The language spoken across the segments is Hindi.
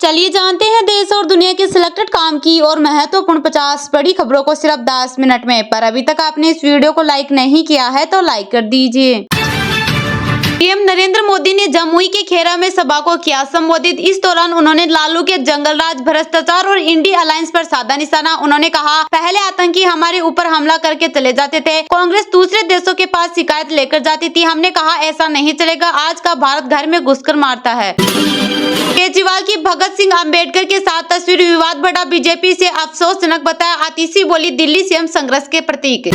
चलिए जानते हैं देश और दुनिया के सिलेक्टेड काम की और महत्वपूर्ण 50 बड़ी खबरों को सिर्फ 10 मिनट में। पर अभी तक आपने इस वीडियो को लाइक नहीं किया है तो लाइक कर दीजिए। पीएम नरेंद्र मोदी ने जमुई के खेरा में सभा को किया संबोधित। इस दौरान उन्होंने लालू के जंगलराज, भ्रष्टाचार और इंडी अलायंस पर साधा निशाना। उन्होंने कहा, पहले आतंकी हमारे ऊपर हमला करके चले जाते थे, कांग्रेस दूसरे देशों के पास शिकायत लेकर जाती थी। हमने कहा ऐसा नहीं चलेगा, आज का भारत घर में घुसकर मारता है। केजरीवाल की भगत सिंह अंबेडकर के साथ तस्वीर, विवाद बढ़ा, बीजेपी से अफसोसजनक बताया। आतिशी बोली, दिल्ली सीएम संघर्ष के प्रतीक।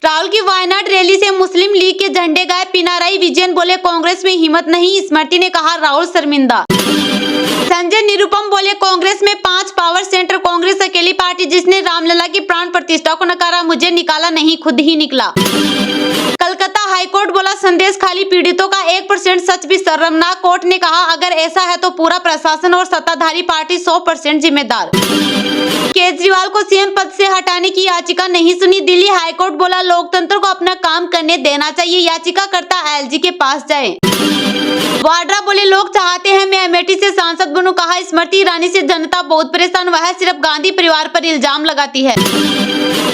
राहुल की वायनाड रैली से मुस्लिम लीग के झंडे गायब, पिनाराई विजयन बोले कांग्रेस में हिम्मत नहीं। स्मृति ने कहा, राहुल शर्मिंदा। संजय निरुपम बोले, कांग्रेस में 5 पावर सेंटर, कांग्रेस अकेली पार्टी जिसने रामलला की प्राण प्रतिष्ठा को नकारा, मुझे निकाला नहीं, खुद ही निकला। कलकत्ता हाईकोर्ट बोला, संदेश खाली पीड़ितों का 1% सच भी शर्मनाक। कोर्ट ने कहा, अगर ऐसा है तो पूरा प्रशासन और सत्ताधारी पार्टी 100% जिम्मेदार। केजरीवाल को सीएम पद से हटाने की याचिका नहीं सुनी, दिल्ली हाईकोर्ट बोला, लोकतंत्र को अपना काम करने देना चाहिए, याचिकाकर्ता एलजी के पास जाए। वाड्रा बोले, लोग चाहते हैं मैं अमेठी से सांसद बनूं। कहा, स्मृति ईरानी से जनता बहुत परेशान, वह सिर्फ गांधी परिवार पर इल्जाम लगाती है।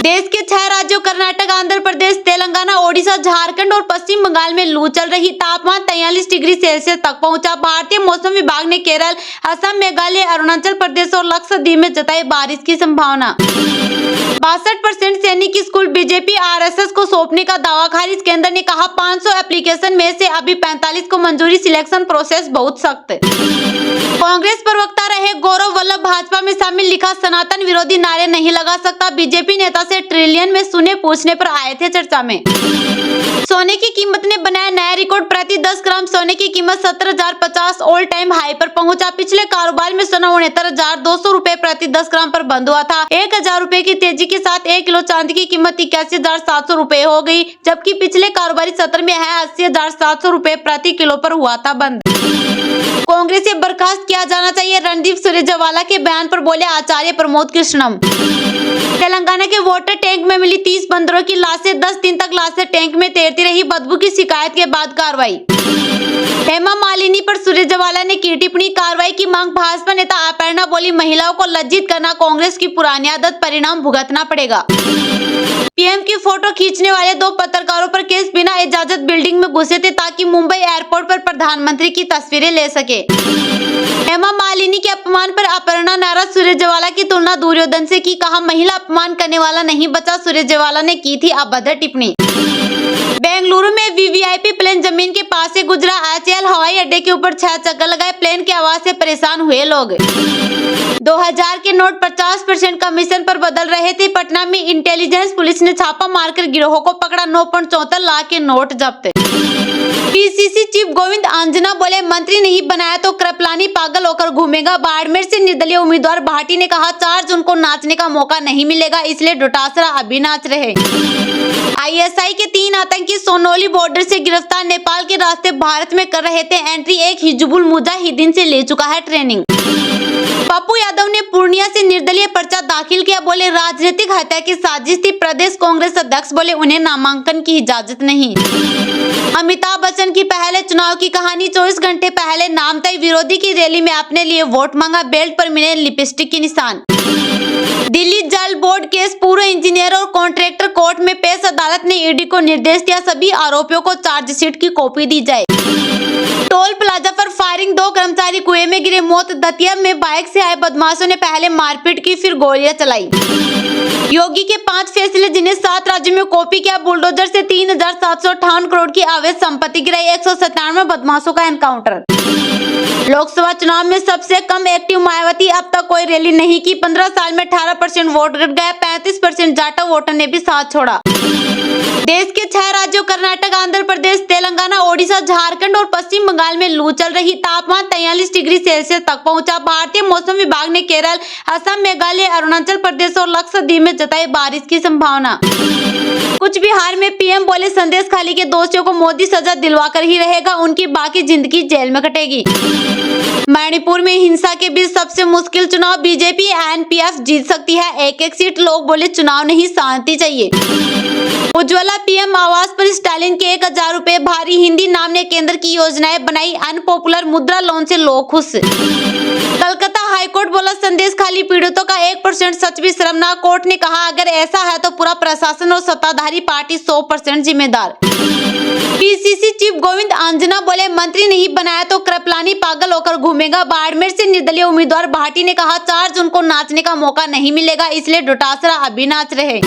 देश के 6 राज्यों कर्नाटक, आंध्र प्रदेश, तेलंगाना, ओडिशा, झारखंड और पश्चिम बंगाल में लू चल रही। तापमान 43 डिग्री सेल्सियस तक पहुंचा। भारतीय मौसम विभाग ने केरल, असम, मेघालय, अरुणाचल प्रदेश और लक्षद्वीप में जताई बारिश की संभावना। 62% सैनिक स्कूल बीजेपी आरएसएस को सौंपने का दावा खारिज। केंद्र ने कहा, 500 एप्लीकेशन में से अभी 45 को मंजूरी, सिलेक्शन प्रोसेस बहुत सख्त। कांग्रेस प्रवक्ता रहे गौरव वल्लभ भाजपा में शामिल, लिखा, सनातन विरोधी नारे नहीं लगा सकता। बीजेपी नेता से ट्रिलियन में सुने पूछने पर आए थे चर्चा में। सोने की कीमत ने बनाया नया रिकॉर्ड, प्रति 10 ग्राम सोने की कीमत 17,050 ऑल टाइम हाई पर पहुंचा। पिछले कारोबार में सोना 69,200 रुपए प्रति 10 ग्राम पर बंद हुआ था। 1,000 रुपए की तेजी के साथ 1 किलो चांदी की कीमत 81,700 रुपए हो गई, जबकि पिछले कारोबारी सत्र में है 80,700 रुपए प्रति किलो पर हुआ था बंद। कांग्रेस से बर्खास्त किया जाना चाहिए, रणदीप सुरजेवाला के बयान पर बोले आचार्य प्रमोद कृष्णम। तेलंगाना के वाटर टैंक में मिली 30 बंदरों की लाशें, 10 दिन तक लाशें टैंक में तैरती रही, बदबू की शिकायत के बाद कार्रवाई। हेमा मालिनी पर सुरजेवाला ने की टिप्पणी, कार्रवाई की मांग। भाजपा नेता अपर्णा बोली, महिलाओं को लज्जित करना कांग्रेस की पुरानी आदत, परिणाम भुगतना पड़ेगा। पीएम की फोटो खींचने वाले 2 पत्रकारों पर केस, बिना इजाजत बिल्डिंग में घुसे थे ताकि मुंबई एयरपोर्ट पर प्रधानमंत्री की तस्वीरें ले सके। हेमा मालिनी के अपमान पर अपर्णा नाराज, सुरजेवाला की तुलना दुर्योधन से की। कहा, महिला अपमान करने वाला नहीं बचा। सुरजेवाला ने की थी अभद्र टिप्पणी। बेंगलुरु में वीवीआईपी प्लेन जमीन के पास से गुजरा, एचएएल हवाई अड्डे के ऊपर 6 चक्कर लगाए, प्लेन की आवाज से परेशान हुए लोग। 2000 के नोट 50% कमीशन पर बदल रहे थे। पटना में इंटेलिजेंस पुलिस ने छापा मारकर गिरोह को पकड़ा, 9.74 लाख के नोट जब्त। पीसीसी चीफ गोविंद अंजना बोले, मंत्री नहीं बनाया तो कृपलानी पागल होकर घूमेगा। बाड़मेर से निर्दलीय उम्मीदवार भाटी ने कहा, 4 जून को नाचने का मौका नहीं मिलेगा, इसलिए डोटासरा अभी नाच रहे। आईएसआई के 3 आतंकी सोनौली बॉर्डर से गिरफ्तार, नेपाल के रास्ते भारत में कर रहे थे एंट्री। एक हिजबुल मुजाहिदीन से ले चुका है ट्रेनिंग। पप्पू यादव ने पूर्णिया से निर्दलीय पर्चा दाखिल किया, बोले राजनीतिक हत्या की साजिश थी। प्रदेश कांग्रेस अध्यक्ष बोले, उन्हें नामांकन की इजाजत नहीं। अमिताभ बच्चन की पहले चुनाव की कहानी, 24 घंटे पहले नामतय विरोधी की रैली में अपने लिए वोट मांगा, बेल्ट पर मिले लिपस्टिक के निशान। दिल्ली जल बोर्ड केस, पूर्व इंजीनियर और कॉन्ट्रैक्टर कोर्ट में पेश, अदालत ने ईडी को निर्देश दिया सभी आरोपियों को चार्जशीट की कॉपी दी जाए। टोल प्लाजा पर फायरिंग, 2 कर्मचारी कुएं में गिरे, मौत। दतिया में बाइक से आए बदमाशों ने पहले मारपीट की, फिर गोलियां चलाई। योगी के 5 फैसले जिन्हें 7 राज्यों में कॉपी किया, बुलडोजर से 3,758 करोड़ की अवैध संपत्ति गिराई, 197 बदमाशों का एनकाउंटर। लोकसभा चुनाव में सबसे कम एक्टिव मायावती, अब तक कोई रैली नहीं की, 15 साल में 18% वोट घट गया, 35% जाटव वोटर ने भी साथ छोड़ा। देश के 6 राज्यों कर्नाटक, आंध्र प्रदेश, तेलंगाना, ओडिशा, झारखंड और पश्चिम बंगाल में लू चल रही। तापमान 43 डिग्री सेल्सियस तक पहुंचा। भारतीय मौसम विभाग ने केरल, असम, मेघालय, अरुणाचल प्रदेश और लक्षद्वीप में जताई बारिश की संभावना। कुछ बिहार में पीएम बोले, संदेश खाली के दोषियों को मोदी सजा दिलवाकर ही रहेगा, उनकी बाकी जिंदगी जेल में कटेगी। मणिपुर में हिंसा के बीच सबसे मुश्किल चुनाव, बीजेपी एनपीएफ जीत सकती है 1-1 सीट, लोग बोले चुनाव नहीं शांति चाहिए। उज्ज्वला पीएम आवास पर स्टालिन के 1,000 रुपए भारी, हिंदी नाम ने केंद्र की योजनाएं बनाई, अनपॉपुलर मुद्रा लोन से लोग खुश। गलत संदेश खाली पीड़ितों का 1% सच भी शर्मनाक। कोर्ट ने कहा अगर ऐसा है तो पूरा प्रशासन और सत्ताधारी पार्टी 100% जिम्मेदार। पीसीसी चीफ गोविंद अंजना बोले मंत्री नहीं बनाया तो कृपलानी पागल होकर घूमेगा। बाड़मेर से निर्दलीय उम्मीदवार भाटी ने कहा 4 जून को नाचने का मौका नहीं मिलेगा, इसलिए डोटासरा अभी नाच रहे।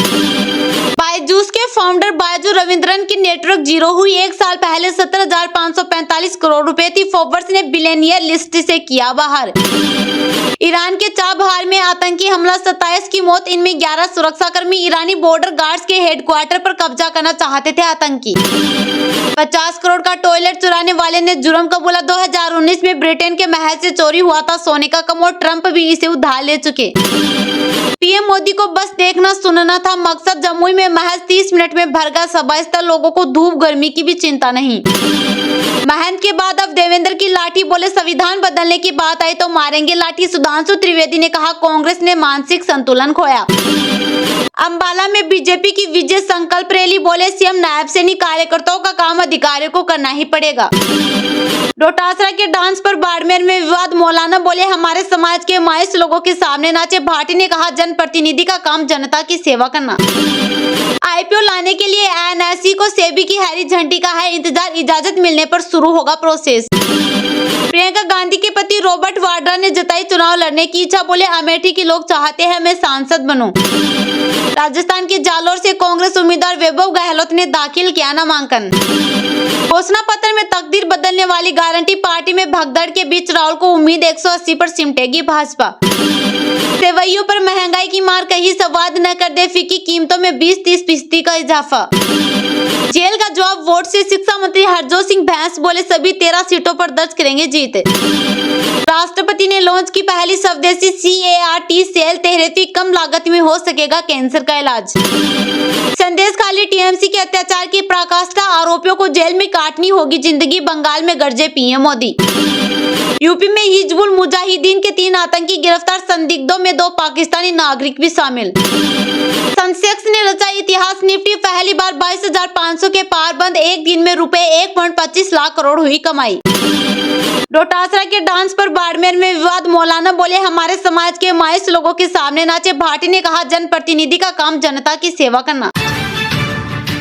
बायजूस के फाउंडर बायजू रविंद्रन की नेटवर्क जीरो हुई। 1 साल पहले 17,545 करोड़ रुपए थी। फोर्ब्स ने बिलियनियर लिस्ट से किया बाहर। ईरान के चाबहार में आतंकी हमला, 27 की मौत, इनमें 11 सुरक्षाकर्मी। ईरानी बॉर्डर गार्ड्स के हेडक्वार्टर पर कब्जा करना चाहते थे आतंकी। 50 करोड़ का टॉयलेट चुराने वाले ने जुर्म कबूला। 2019 में ब्रिटेन के महल से चोरी हुआ था सोने का कमोड। ट्रंप भी इसे उधार ले चुके। पीएम मोदी को बस देखना सुनना था मकसद। जमुई में महज 30 मिनट में भर गया सभा। लोगों को धूप गर्मी की भी चिंता नहीं। महंत के बाद अब देवेंद्र की लाठी, बोले संविधान बदलने की बात आई तो मारेंगे लाठी। सुधांशु त्रिवेदी ने कहा कांग्रेस ने मानसिक संतुलन खोया। अंबाला में बीजेपी की विजय संकल्प रैली, बोले सीएम नायब सैनिक कार्यकर्ताओं का काम अधिकारियों को करना ही पड़ेगा। डोटासरा के डांस पर बाड़मेर में विवाद, मौलाना बोले हमारे समाज के मायूस लोगों के सामने नाचे। भाटी ने कहा जनप्रतिनिधि का काम जनता की सेवा करना। आईपीओ लाने के लिए एनएसई को सेबी की हरी झंडी का है इंतजार, इजाजत मिलने पर शुरू होगा प्रोसेस। प्रियंका गांधी के पति रॉबर्ट वाड्रा ने जताई चुनाव लड़ने की इच्छा, बोले अमेठी के लोग चाहते हैं मैं सांसद बनूं। राजस्थान के जालोर से कांग्रेस उम्मीदवार वैभव गहलोत ने दाखिल किया नामांकन। घोषणा पत्र में तकदीर बदलने वाली गारंटी, पार्टी में भगदड़ के बीच राहुल को उम्मीद 180 पर सिमटेगी भाजपा। सेवैयों पर महंगाई की मार, कहीं संवाद न कर दे फीकी, कीमतों में 20-30% का इजाफा। जेल का जवाब वोट से, शिक्षा मंत्री हरजोत सिंह भैंस बोले सभी 13 सीटों पर दर्ज करेंगे जीत। राष्ट्रपति ने लॉन्च की पहली स्वदेशी CAR-T सेल, थेरेपी, कम लागत में हो सकेगा कैंसर का इलाज। संदेश खाली, टीएमसी के अत्याचार की पराकाष्ठा, आरोपियों को जेल में काटनी होगी जिंदगी। बंगाल में गरजे पीएम मोदी। यूपी में हिजबुल मुजाहिदीन के 3 आतंकी गिरफ्तार, संदिग्धों में 2 पाकिस्तानी नागरिक भी शामिल। सेंसेक्स ने रचा इतिहास, निफ्टी पहली बार 22,500 के पार बंद। एक दिन में रुपए 1.25 लाख करोड़ हुई कमाई। डोटासरा के डांस पर बाड़मेर में विवाद, मौलाना बोले हमारे समाज के मायूस लोगों के सामने नाचे। भाटी ने कहा जनप्रतिनिधि का काम जनता की सेवा करना।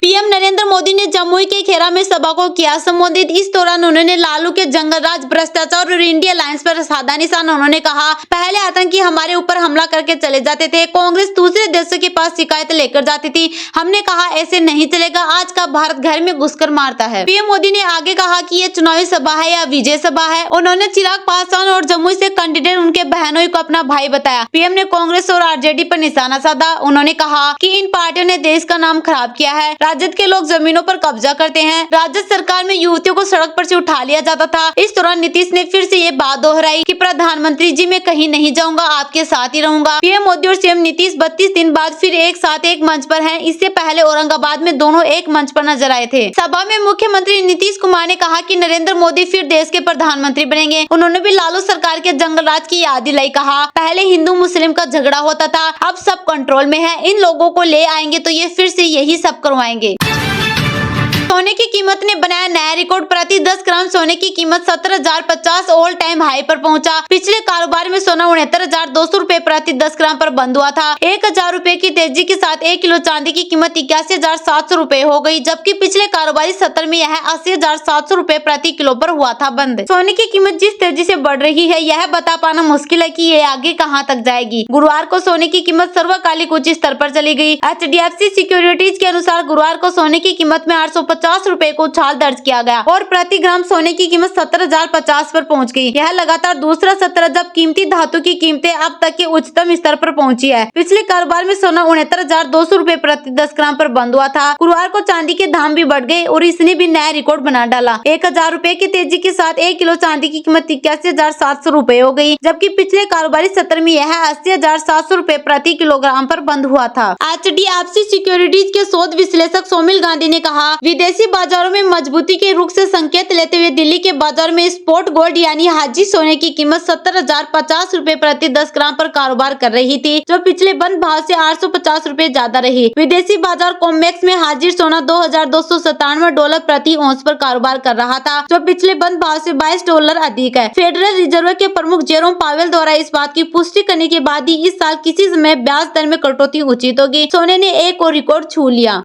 पीएम नरेंद्र मोदी ने जमुई के खेरा में सभा को किया संबोधित। इस दौरान उन्होंने लालू के जंगलराज, भ्रष्टाचार और इंडिया अलायंस पर साधा निशाना। उन्होंने कहा पहले आतंकी हमारे ऊपर हमला करके चले जाते थे, कांग्रेस दूसरे देशों के पास शिकायत लेकर जाती थी। हमने कहा ऐसे नहीं चलेगा, आज का भारत घर में घुसकर मारता है। पीएम मोदी ने आगे कहा कि ये चुनावी सभा है या विजय सभा है। उन्होंने चिराग पासवान और जमुई से कैंडिडेट उनके बहनोई को अपना भाई बताया। पीएम ने कांग्रेस और आरजेडी पर निशाना साधा। उन्होंने कहा कि इन पार्टियों ने देश का नाम खराब किया है। राजद के लोग जमीनों पर कब्जा करते हैं। राजद सरकार में युवतियों को सड़क पर से उठा लिया जाता था। इस दौरान नीतीश ने फिर से ये बात दोहराई कि प्रधानमंत्री जी मैं कहीं नहीं जाऊंगा, आपके साथ ही रहूंगा। पीएम मोदी और सीएम नीतीश 32 दिन बाद फिर एक साथ एक मंच पर हैं। इससे पहले औरंगाबाद में दोनों एक मंच पर नजर आए थे। सभा में मुख्यमंत्री नीतीश कुमार ने कहा कि नरेंद्र मोदी फिर देश के प्रधानमंत्री बनेंगे। उन्होंने भी लालू सरकार के जंगलराज की याद दिलाई। कहा पहले हिंदू मुस्लिम का झगड़ा होता था, अब सब कंट्रोल में है। इन लोगों को ले आएंगे तो ये फिर से यही सब करवाएंगे। सोने की कीमत ने बनाया नया रिकॉर्ड, प्रति 10 ग्राम सोने की कीमत 17,050 ऑल टाइम हाई पर पहुंचा। पिछले कारोबार में सोना 69,200 रुपए प्रति 10 ग्राम पर बंद हुआ था। 1,000 रुपए की तेजी के साथ 1 किलो चांदी की कीमत 81,700 रुपए हो गई, जबकि पिछले कारोबारी सत्र में यह 80,700 रुपए प्रति किलो पर हुआ था बंद। सोने की कीमत जिस तेजी से बढ़ रही है यह बता पाना मुश्किल है कि ये आगे कहां तक जाएगी। गुरुवार को सोने की कीमत सर्वकालिक उच्च स्तर पर चली गई। HDFC सिक्योरिटीज के अनुसार गुरुवार को सोने की कीमत में 850 रुपए को उछाल दर्ज किया गया और प्रति ग्राम सोने की कीमत 17,050 पर पहुंच गई। यह लगातार दूसरा सत्र जब कीमती धातु की कीमतें अब तक के उच्चतम स्तर पर पहुंची है। पिछले कारोबार में सोना 69,200 रुपए प्रति 10 ग्राम पर बंद हुआ था। गुरुवार को चांदी के दाम भी बढ़ गए और इसने भी नया रिकॉर्ड बना डाला। 1,000 रुपए की तेजी के साथ 1 किलो चांदी की कीमत 81,700 रुपए हो गई, जबकि पिछले कारोबारी सत्र में यह 80,700 रुपए प्रति किलोग्राम पर बंद हुआ था। HDFC सिक्योरिटीज के शोध विश्लेषक सोमिल गांधी ने कहा विदेशी विदेशी बाजारों में मजबूती के रुख से संकेत लेते हुए दिल्ली के बाजार में स्पॉट गोल्ड यानी हाजी सोने की कीमत 70,050 रुपए प्रति 10 ग्राम पर कारोबार कर रही थी, जो पिछले बंद भाव से 850 रुपए ज्यादा रही। विदेशी बाजार कॉमेक्स में हाजिर सोना $2,297 प्रति औंस पर कारोबार कर रहा था, जो पिछले बंद भाव से $22 अधिक है। फेडरल रिजर्व के प्रमुख जेरोम पावेल द्वारा इस बात की पुष्टि करने के बाद ही इस साल किसी समय ब्याज दर में कटौती उचित होगी। सोने ने एक और रिकॉर्ड छू लिया।